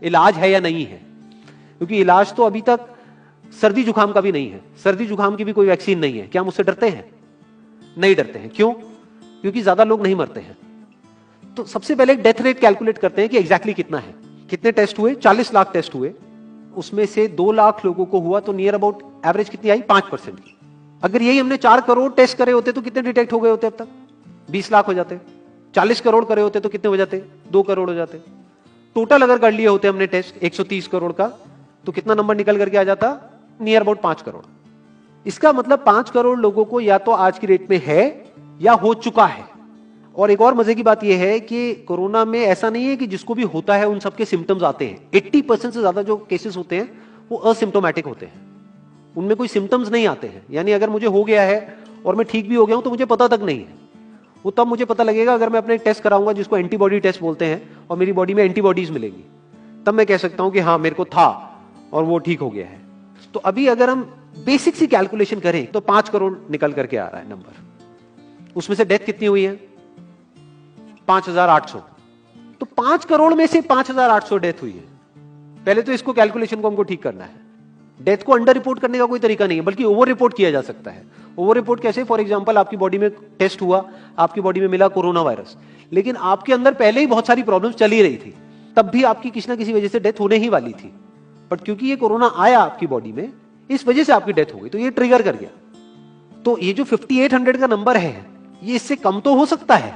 इलाज है या नहीं है, क्योंकि इलाज तो अभी तक सर्दी जुकाम का भी नहीं है, सर्दी जुकाम की भी कोई वैक्सीन नहीं है। क्या हम उससे डरते हैं? नहीं डरते हैं। क्यों? क्योंकि ज्यादा लोग नहीं मरते हैं। तो सबसे पहले डेथ रेट कैलकुलेट करते हैं कि एग्जैक्टली कितना है। कितने टेस्ट हुए? 40 लाख टेस्ट हुए, उसमें से 2 लाख लोगों को हुआ, तो नियर अबाउट एवरेज कितनी आई? 5% की। अगर यही हमने 4 करोड़ टेस्ट करे होते तो कितने डिटेक्ट हो गए होते अब तक? 20 लाख हो जाते। 40 करोड़ करे होते तो कितने हो जाते? 2 करोड़ हो जाते। टोटल अगर कर लिए होते हमने टेस्ट 130 करोड़ का, तो कितना नंबर निकल करके आ जाता? Near about 5 crore. इसका मतलब 5 करोड़ लोगों को या तो आज की डेट में है या हो चुका है। और एक और मजे की बात यह है कि कोरोना में ऐसा नहीं है कि जिसको भी होता है उन सबके सिम्टम्स आते हैं। 80% से ज्यादा जो केसेस होते हैं वो असिम्टोमेटिक होते हैं, उनमें कोई सिम्टम्स नहीं आते हैं। यानी अगर मुझे हो गया है और मैं ठीक भी हो गया हूं तो मुझे पता तक नहीं है। वो तब मुझे पता लगेगा अगर मैं अपने टेस्ट कराऊंगा, जिसको एंटीबॉडी टेस्ट बोलते हैं, और मेरी बॉडी में एंटीबॉडीज मिलेंगी, तब मैं कह सकता हूं कि हाँ मेरे को था और वो ठीक हो गया है। तो अभी अगर हम बेसिक सी कैलकुलेशन करें तो 5 करोड़ निकल करके आ रहा है नंबर। उसमें से डेथ कितनी हुई है? 5,800। तो 5 करोड़ में से 5,800 डेथ हुई है। पहले तो इसको कैलकुलेशन को हमको ठीक करना है। डेथ को अंडर रिपोर्ट करने का कोई तरीका नहीं है, बल्कि ओवर रिपोर्ट किया जा सकता है। ओवर रिपोर्ट कैसे? फॉर एग्जांपल आपकी बॉडी में टेस्ट हुआ, आपकी बॉडी में मिला कोरोना वायरस, लेकिन आपके अंदर पहले ही बहुत सारी प्रॉब्लम्स चली रही थी, तब भी आपकी किसी ना किसी वजह से डेथ होने ही वाली थी। बट क्योंकि ये कोरोना आया आपकी बॉडी में, इस वजह से आपकी डेथ हो गई, तो ये ट्रिगर कर गया। तो ये जो 5800 का नंबर है, ये इससे कम तो हो सकता है,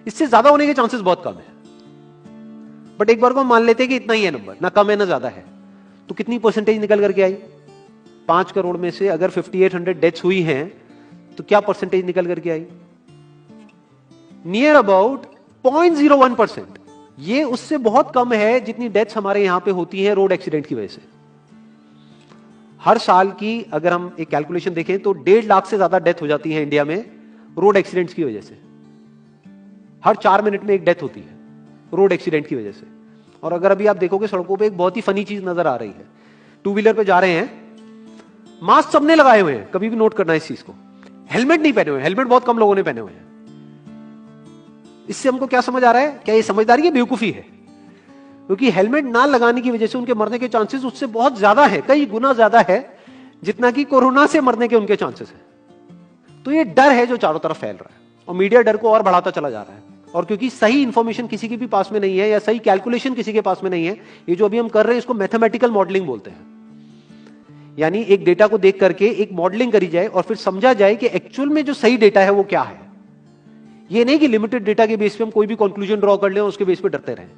इससे ज्यादा होने के चांसेस बहुत कम है। बट एक बार को हम मान लेते हैं कि इतना ही है नंबर, ना कम है ना ज्यादा है, तो कितनी परसेंटेज निकल करके आई? 5 करोड़ में से अगर 5800 डेथ्स हुई हैं तो क्या परसेंटेज निकल करके आई? Near about 0.01%। ये उससे बहुत कम है जितनी डेथ्स हमारे यहां पे होती हैं रोड एक्सीडेंट की वजह से। हर साल की अगर हम एक कैलकुलेशन देखें तो 1.5 लाख से ज्यादा डेथ हो जाती है इंडिया में रोड एक्सीडेंट्स की वजह से। हर 4 मिनट में एक डेथ होती है रोड एक्सीडेंट की वजह से। और अगर अभी आप देखोगे सड़कों पे एक बहुत ही फनी चीज नजर आ रही है। 2 व्हीलर पे जा रहे हैं, मास्क सबने लगाए हुए हैं, कभी भी नोट करना इस चीज को। हेलमेट नहीं पहने हुए, हेलमेट बहुत कम लोगों ने पहने हुए हैं। इससे हमको क्या समझ आ रहा है? क्या ये समझदारी है, बेवकूफी है? क्योंकि हेलमेट ना लगाने की वजह से उनके मरने के चांसेस उससे बहुत ज्यादा है, कई गुना ज्यादा है जितना कि कोरोना से मरने के उनके चांसेस है। तो ये डर है जो चारों तरफ फैल रहा है, और मीडिया डर को और बढ़ाता चला जा रहा है। और क्योंकि सही इंफॉर्मेशन किसी के भी पास में नहीं है, या सही कैलकुलेशन किसी के पास में नहीं है, ये जो अभी हम कर रहे हैं इसको मैथमेटिकल मॉडलिंग बोलते हैं। यानी एक डेटा को देख करके एक मॉडलिंग करी जाए और फिर समझा जाए कि एक्चुअल में जो सही डेटा है वो क्या है। ये नहीं कि लिमिटेड डेटा के बेस पे हम कोई भी कंक्लूजन ड्रॉ कर लें और उसके बेस पे डरते रहें।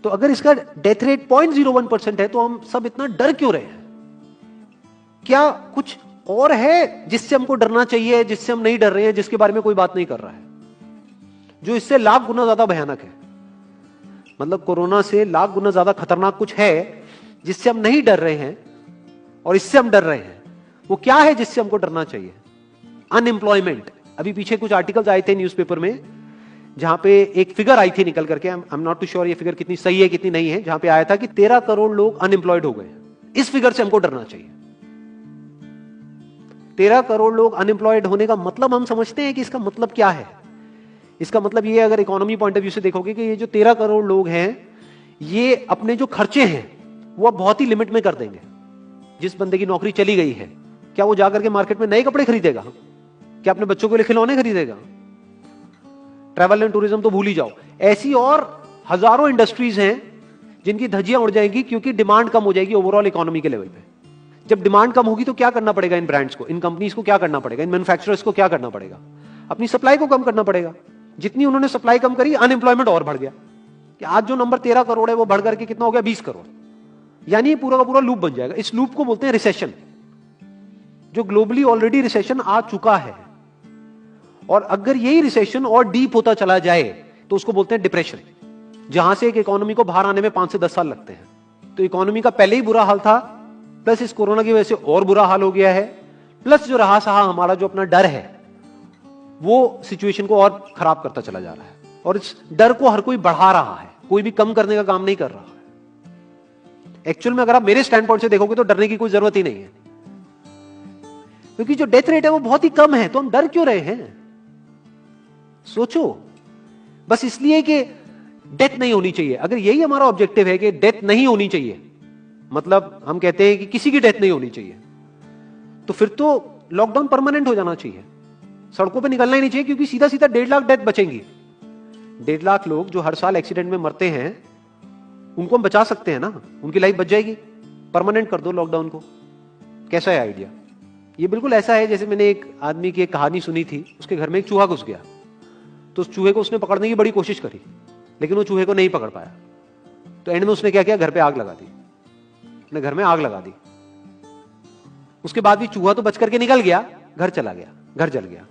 तो अगर इसका डेथ रेट 0.01% है तो हम सब इतना डर क्यों रहे हैं? क्या कुछ और है जिससे हमको डरना चाहिए, जिससे हम नहीं डर रहे हैं, जिसके बारे में कोई बात नहीं कर रहा है, जो इससे लाख गुना ज्यादा भयानक है? मतलब कोरोना से लाख गुना ज्यादा खतरनाक कुछ है जिससे हम नहीं डर रहे हैं और इससे हम डर रहे हैं। वो क्या है जिससे हमको डरना चाहिए? अनएम्प्लॉयमेंट। अभी पीछे कुछ आर्टिकल्स आए थे न्यूज़पेपर में जहां पे एक फिगर आई थी निकल करके, I am not too sure ये फिगर कितनी सही है कितनी नहीं है, जहां पे आया था कि 13 करोड़ लोग अनएम्प्लॉयड हो गए। इस फिगर से हमको डरना चाहिए। 13 करोड़ लोग अनएम्प्लॉयड होने का मतलब हम समझते हैं कि इसका मतलब क्या है? इसका मतलब ये, अगर इकोनॉमी पॉइंट ऑफ व्यू से देखोगे, कि ये जो 13 करोड़ लोग हैं ये अपने जो खर्चे हैं वो बहुत ही लिमिट में कर देंगे। जिस बंदे की नौकरी चली गई है, क्या वो जाकर के मार्केट में नए कपड़े खरीदेगा? क्या अपने बच्चों के लिए खिलौने खरीदेगा? ट्रैवल एंड टूरिज्म तो भूल ही जाओ। ऐसी और हजारों इंडस्ट्रीज हैं जिनकी धज्जियां उड़ जाएंगी क्योंकि डिमांड कम हो जाएगी ओवरऑल इकोनॉमी के लेवल पे। जब डिमांड कम होगी तो क्या करना पड़ेगा इन ब्रांड्स को, इन कंपनीज को क्या करना पड़ेगा, इन मैन्युफैक्चरर्स को क्या करना पड़ेगा? अपनी सप्लाई को कम करना पड़ेगा। जितनी उन्होंने सप्लाई कम करी, अनएम्प्लॉयमेंट और बढ़ गया। कि आज जो नंबर 13 करोड़ है वो बढ़ करके कितना हो गया? 20 करोड़। यानी पूरा का पूरा लूप बन जाएगा। इस लूप को बोलते हैं रिसेशन, जो ग्लोबली ऑलरेडी रिसेशन आ चुका है। और अगर यही रिसेशन और डीप होता चला जाए तो उसको बोलते हैं डिप्रेशन, जहां से एक इकोनॉमी को बाहर आने में 5 से 10 साल लगते हैं। तो इकोनॉमी का पहले ही बुरा हाल था, प्लस इस कोरोना की वजह से और बुरा हाल हो गया है, प्लस जो रहा सहा हमारा जो अपना डर है वो सिचुएशन को और खराब करता चला जा रहा है। और इस डर को हर कोई बढ़ा रहा है, कोई भी कम करने का काम नहीं कर रहा है। एक्चुअल में अगर आप मेरे स्टैंड पॉइंट से देखोगे तो डरने की कोई जरूरत ही नहीं है, क्योंकि जो डेथ रेट है वो बहुत ही कम है। तो हम डर क्यों रहे हैं? सोचो। बस इसलिए कि डेथ नहीं होनी चाहिए। अगर यही हमारा ऑब्जेक्टिव है कि डेथ नहीं होनी चाहिए, मतलब हम कहते हैं कि किसी की डेथ नहीं होनी चाहिए, तो फिर तो लॉकडाउन परमानेंट हो जाना चाहिए, सड़कों पे निकलना ही नहीं चाहिए, क्योंकि सीधा सीधा 1.5 लाख डेथ बचेंगी। 1.5 लाख लोग जो हर साल एक्सीडेंट में मरते हैं, उनको हम बचा सकते हैं ना, उनकी लाइफ बच जाएगी। परमानेंट कर दो लॉकडाउन को। कैसा है आइडिया? ये बिल्कुल ऐसा है जैसे मैंने एक आदमी की एक कहानी सुनी थी, उसके घर में एक चूहा घुस गया, तो उस चूहे को उसने पकड़ने की बड़ी कोशिश करी, लेकिन वो चूहे को नहीं पकड़ पाया। तो एंड में उसने क्या किया, घर पे आग लगा दी, अपने घर में आग लगा दी। उसके बाद भी चूहा तो बच करके निकल गया, घर चला गया, घर जल गया।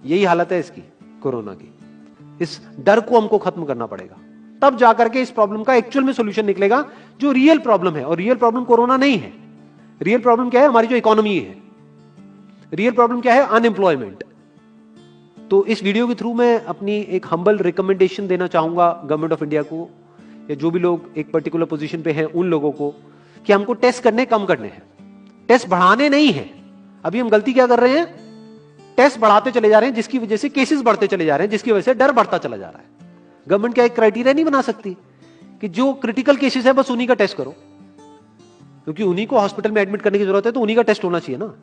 यही हालत है इसकी, कोरोना की। इस डर को हमको खत्म करना पड़ेगा, तब जाकर के इस प्रॉब्लम का एक्चुअल में सॉल्यूशन निकलेगा, जो रियल प्रॉब्लम है। और रियल प्रॉब्लम कोरोना नहीं है। रियल प्रॉब्लम क्या है? हमारी जो इकोनॉमी है। रियल प्रॉब्लम क्या है? अनएम्प्लॉयमेंट। तो इस वीडियो के थ्रू मैं अपनी एक हम्बल रिकमेंडेशन देना चाहूंगा गवर्नमेंट ऑफ इंडिया को, या जो भी लोग एक पर्टिकुलर पोजीशन पे हैं उन लोगों को, कि हमको टेस्ट करने कम करने हैं, टेस्ट बढ़ाने नहीं है। अभी हम गलती क्या कर रहे हैं? टेस्ट बढ़ाते चले जा रहे हैं, जिसकी वजह से केसेस बढ़ते चले जा रहे हैं, जिसकी वजह से डर बढ़ता चला जा रहा है। गवर्नमेंट क्या एक क्राइटेरिया नहीं बना सकती कि जो क्रिटिकल केसेस है बस उन्हीं का टेस्ट करो, क्योंकि उन्हीं को हॉस्पिटल में एडमिट करने की जरूरत है, तो उन्हीं का टेस्ट होना चाहिए ना।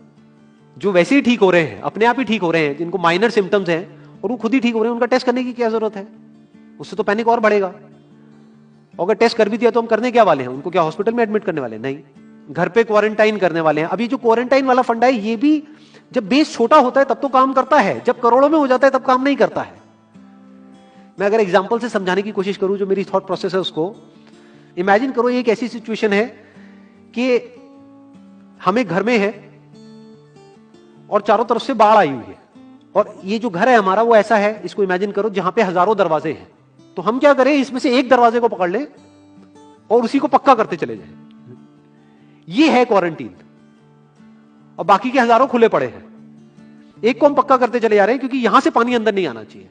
जो वैसे ही ठीक हो रहे हैं, अपने आप ही ठीक हो रहे हैं, जिनको माइनर सिम्टम्स हैं और वो खुद ही ठीक हो रहे हैं, उनका टेस्ट करने की क्या जरूरत है? उससे तो पैनिक और बढ़ेगा। अगर टेस्ट कर भी दिया तो हम करने क्या वाले हैं? उनको क्या हॉस्पिटल में एडमिट करने वाले? नहीं, घर पे क्वारंटाइन करने वाले हैं। अभी जो क्वारंटाइन वाला फंडा है, ये भी जब बेस छोटा होता है तब तो काम करता है, जब करोड़ों में हो जाता है तब काम नहीं करता है। मैं अगर एग्जांपल से समझाने की कोशिश करूं, जो मेरी थॉट प्रोसेस है उसको इमेजिन करो। एक ऐसी सिचुएशन है कि हम एक घर में है और चारों तरफ से बाढ़ आई हुई है, और ये जो घर है हमारा वो ऐसा है, इसको इमेजिन करो, जहां पे हजारों दरवाजे हैं। तो हम क्या करें, इसमें से एक दरवाजे को पकड़ लें और उसी को पक्का करते चले जाएं। ये है क्वारंटीन, और बाकी के हजारों खुले पड़े हैं। एक को हम पक्का करते चले जा रहे हैं, क्योंकि यहां से पानी अंदर नहीं आना चाहिए।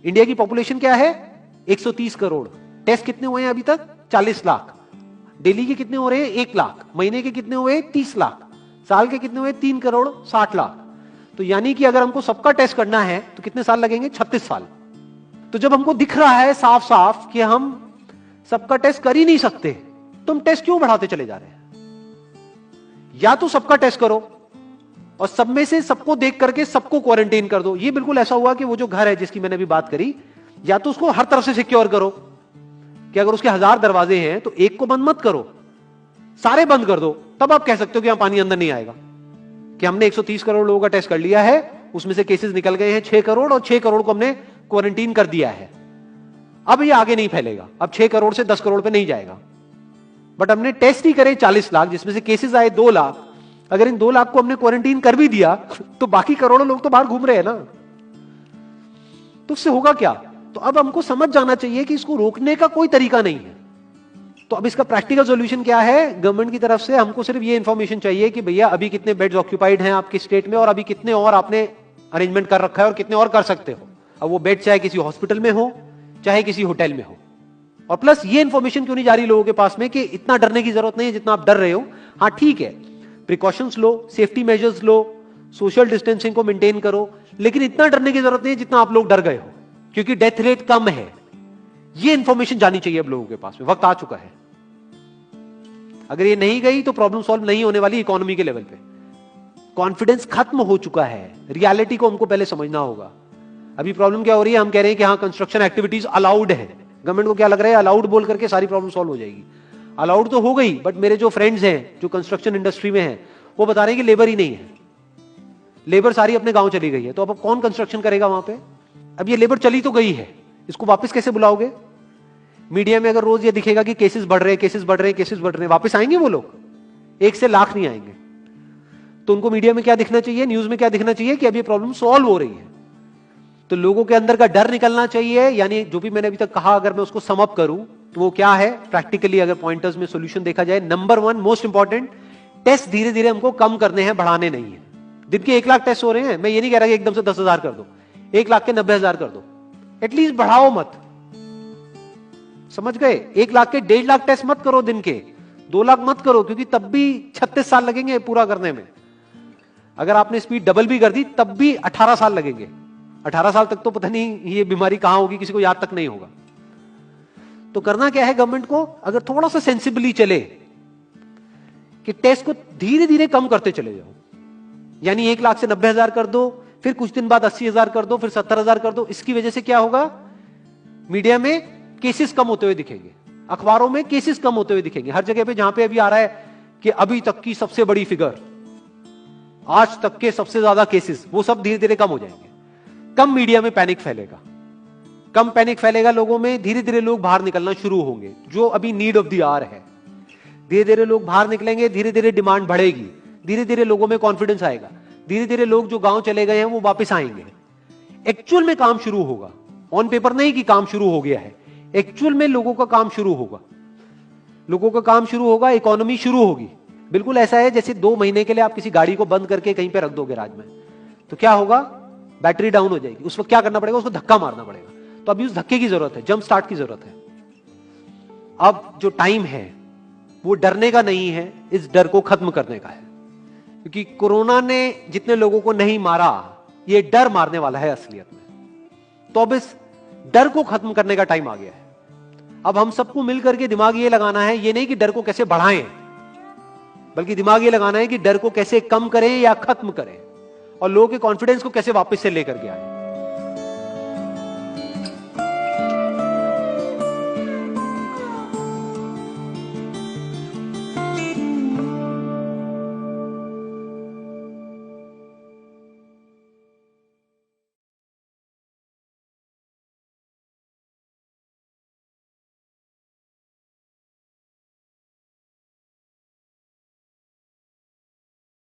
इंडिया की पॉपुलेशन क्या है? 130 करोड़। टेस्ट कितने हुए हैं अभी तक? 40 लाख। दिल्ली के कितने हो रहे हैं? 1 लाख। महीने के कितने हुए? 30 लाख। साल के कितने हुए? 3 करोड़ 60 लाख। तो यानी कि अगर हमको सबका टेस्ट करना है तो कितने साल लगेंगे? 36 साल। तो जब हमको दिख रहा है साफ साफ कि हम सबका टेस्ट कर ही नहीं सकते, तो हम टेस्ट क्यों बढ़ाते चले जा रहे हैं? या तो सबका टेस्ट करो और सब में से सबको देख करके सबको क्वारंटाइन कर दो। ये बिल्कुल ऐसा हुआ कि वो जो घर है जिसकी मैंने अभी बात करी, या तो उसको हर तरफ से सिक्योर करो कि अगर उसके 1000 दरवाजे हैं तो एक को बंद मत करो, सारे बंद कर दो। तब आप कह सकते हो कि यहां पानी अंदर नहीं आएगा, कि हमने 130 करोड़ लोगों का टेस्ट कर लिया है, उसमें से केसेस निकल गए हैं 6 करोड़, और 6 करोड़ को हमने क्वारंटीन कर दिया है। अब ये आगे नहीं फैलेगा, अब 6 करोड़ से 10 करोड़ पे नहीं जाएगा। बट हमने टेस्ट ही करे 40 लाख, जिसमें से केसेस आए 2 लाख। अगर इन 2 लाख को हमने क्वारंटीन कर भी दिया तो बाकी करोड़ों लोग तो बाहर घूम रहे हैं ना। तो उससे होगा क्या? तो अब हमको समझ जाना चाहिए कि इसको रोकने का कोई तरीका नहीं है। तो अब इसका प्रैक्टिकल सॉल्यूशन क्या है? गवर्नमेंट की तरफ से हमको सिर्फ ये इंफॉर्मेशन चाहिए कि भैया अभी कितने बेड्स ऑक्यूपाइड हैं आपके स्टेट में, और अभी कितने और आपने अरेंजमेंट कर रखा है, और कितने और कर सकते हो। अब वो बेड चाहे किसी हॉस्पिटल में हो चाहे किसी होटल में हो। और प्लस ये इंफॉर्मेशन क्यों नहीं जा रही लोगों के पास में कि इतना डरने की जरूरत नहीं है जितना आप डर रहे हो। हाँ ठीक है, प्रिकॉशंस लो, सेफ्टी मेजर्स लो, सोशल डिस्टेंसिंग को मेंटेन करो, लेकिन इतना डरने की जरूरत नहीं है जितना आप लोग डर गए हो, क्योंकि डेथ रेट कम है। ये इंफॉर्मेशन जानी चाहिए अब लोगों के पास में, वक्त आ चुका है। अगर ये नहीं गई तो प्रॉब्लम सॉल्व नहीं होने वाली इकोनॉमी के लेवल पे। कॉन्फिडेंस खत्म हो चुका है, रियलिटी को हमको पहले समझना होगा। अभी प्रॉब्लम क्या हो रही है? हम कह रहे हैं कि हाँ कंस्ट्रक्शन एक्टिविटीज अलाउड है। गवर्नमेंट को क्या लग रहा है? अलाउड बोल करके सारी प्रॉब्लम सॉल्व हो जाएगी। अलाउड तो हो गई, बट मेरे जो फ्रेंड्स हैं जो कंस्ट्रक्शन इंडस्ट्री में हैं, वो बता रहे हैं कि लेबर ही नहीं है, लेबर सारी अपने गांव चली गई है। तो अब कौन कंस्ट्रक्शन करेगा वहां पे? अब ये लेबर चली तो गई है, इसको वापस कैसे बुलाओगे? मीडिया में अगर रोज ये दिखेगा कि केसेस बढ़ रहे हैं, केसेस बढ़ रहे हैं, केसेस बढ़ रहे हैं, वापस आएंगे वो लोग? 1 से लाख नहीं आएंगे। तो उनको मीडिया में क्या दिखना चाहिए, न्यूज में क्या दिखना चाहिए? कि अब ये प्रॉब्लम सॉल्व हो रही है। तो लोगों के अंदर का डर निकलना चाहिए। यानी जो भी मैंने अभी तक कहा, अगर मैं उसको सम अप करूं तो वो क्या है प्रैक्टिकली, अगर पॉइंटर्स में सॉल्यूशन देखा जाए। नंबर 1 मोस्ट इंपॉर्टेंट, टेस्ट धीरे धीरे हमको कम करने हैं, बढ़ाने नहीं है। दिन के 1 लाख टेस्ट हो रहे हैं, मैं ये नहीं कह रहा कि एकदम से 10,000 कर दो, 1 लाख के 90,000 कर दो, एटलीस्ट बढ़ाओ मत। समझ गए? 1 लाख के 1.5 लाख टेस्ट मत करो दिन के, 2 लाख मत करो, क्योंकि तब भी 36 साल लगेंगे पूरा करने में। अगर आपने स्पीड डबल भी कर दी तब भी 18 साल लगेंगे। 18 साल तक तो पता नहीं ये बीमारी कहां होगी, किसी को याद तक नहीं होगा। तो करना क्या है गवर्नमेंट को, अगर थोड़ा सा सेंसिबली चले कि टेस्ट को धीरे धीरे कम करते चले जाओ, यानी 1 लाख से 90,000 कर दो, फिर कुछ दिन बाद 80,000 कर दो, फिर 70,000 कर दो। इसकी वजह से क्या होगा, मीडिया में केसेस कम होते हुए दिखेंगे, अखबारों में केसेस कम होते हुए दिखेंगे, हर जगह पे जहां पे अभी आ रहा है कि अभी तक की सबसे बड़ी फिगर, आज तक के सबसे ज्यादा केसेस, वो सब धीरे धीरे कम हो जाएंगे। कम मीडिया में पैनिक फैलेगा, कम पैनिक फैलेगा लोगों में, धीरे धीरे लोग बाहर निकलना शुरू होंगे, जो अभी नीड ऑफ द आवर है। धीरे धीरे लोग बाहर निकलेंगे, धीरे धीरे डिमांड बढ़ेगी, धीरे धीरे लोगों में कॉन्फिडेंस आएगा, धीरे धीरे लोग जो गांव चले गए हैं वो वापस आएंगे, एक्चुअल में काम शुरू होगा। ऑन पेपर नहीं कि काम शुरू हो गया है, एक्चुअल में लोगों का काम शुरू होगा, लोगों का काम शुरू होगा, इकोनॉमी शुरू होगी। बिल्कुल ऐसा है जैसे 2 महीने के लिए आप किसी गाड़ी को बंद करके कहीं पे रख दो गैराज में, तो क्या होगा, बैटरी डाउन हो जाएगी, उस वक्त क्या करना पड़ेगा, उसको धक्का मारना पड़ेगा। तो अभी उस धक्के की जरूरत है, जंप स्टार्ट की जरूरत है। अब जो टाइम है वो डरने का नहीं है, इस डर को खत्म करने का है, क्योंकि कोरोना ने जितने लोगों को नहीं मारा, ये डर मारने वाला है असलियत में। तो अब इस डर को खत्म करने का टाइम आ गया है। अब हम सबको मिलकर के दिमाग ये लगाना है, ये नहीं कि डर को कैसे बढ़ाएं, बल्कि दिमाग ये लगाना है कि डर को कैसे कम करें या खत्म करें, और लोगों के कॉन्फिडेंस को कैसे वापस से लेकर के आए।